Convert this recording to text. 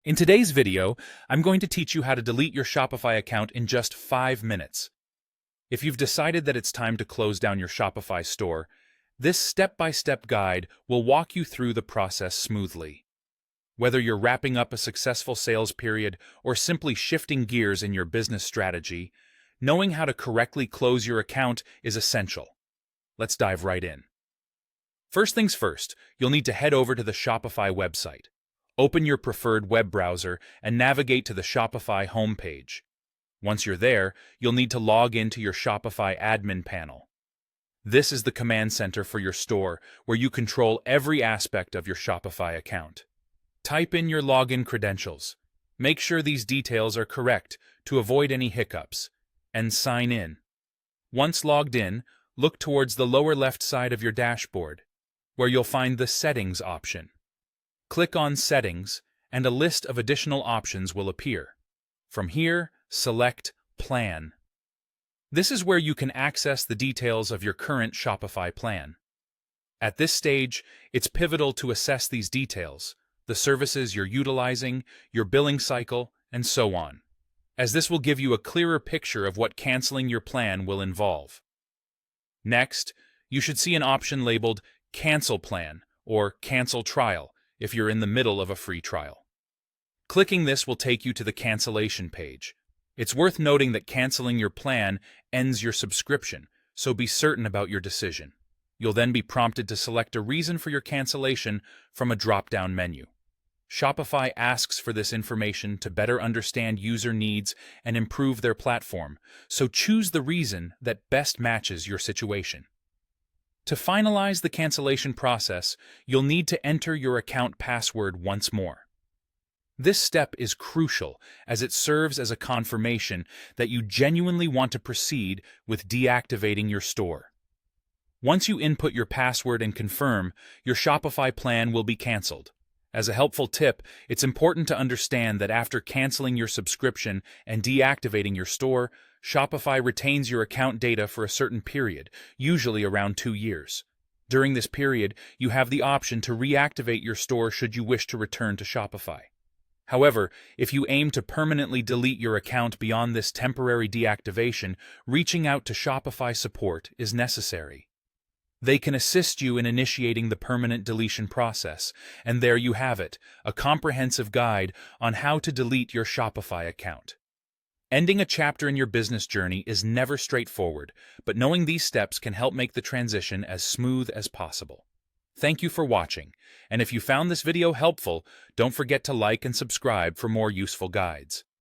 In today's video, I'm going to teach you how to delete your Shopify account in just 5 minutes. If you've decided that it's time to close down your Shopify store, this step-by-step guide will walk you through the process smoothly. Whether you're wrapping up a successful sales period or simply shifting gears in your business strategy, knowing how to correctly close your account is essential. Let's dive right in. First things first, you'll need to head over to the Shopify website. Open your preferred web browser and navigate to the Shopify homepage. Once you're there, you'll need to log into your Shopify admin panel. This is the command center for your store, where you control every aspect of your Shopify account. Type in your login credentials. Make sure these details are correct to avoid any hiccups, and sign in. Once logged in, look towards the lower left side of your dashboard, where you'll find the Settings option. Click on Settings, and a list of additional options will appear. From here, select Plan. This is where you can access the details of your current Shopify plan. At this stage, it's pivotal to assess these details, the services you're utilizing, your billing cycle, and so on, as this will give you a clearer picture of what canceling your plan will involve. Next, you should see an option labeled Cancel Plan or Cancel Trial if you're in the middle of a free trial. Clicking this will take you to the cancellation page. It's worth noting that canceling your plan ends your subscription, so be certain about your decision. You'll then be prompted to select a reason for your cancellation from a drop-down menu. Shopify asks for this information to better understand user needs and improve their platform, so choose the reason that best matches your situation. To finalize the cancellation process, you'll need to enter your account password once more. This step is crucial as it serves as a confirmation that you genuinely want to proceed with deactivating your store. Once you input your password and confirm, your Shopify plan will be canceled. As a helpful tip, it's important to understand that after canceling your subscription and deactivating your store, Shopify retains your account data for a certain period, usually around 2 years. During this period, you have the option to reactivate your store should you wish to return to Shopify. However, if you aim to permanently delete your account beyond this temporary deactivation, reaching out to Shopify support is necessary. They can assist you in initiating the permanent deletion process, and there you have it, a comprehensive guide on how to delete your Shopify account. Ending a chapter in your business journey is never straightforward, but knowing these steps can help make the transition as smooth as possible. Thank you for watching, and if you found this video helpful, don't forget to like and subscribe for more useful guides.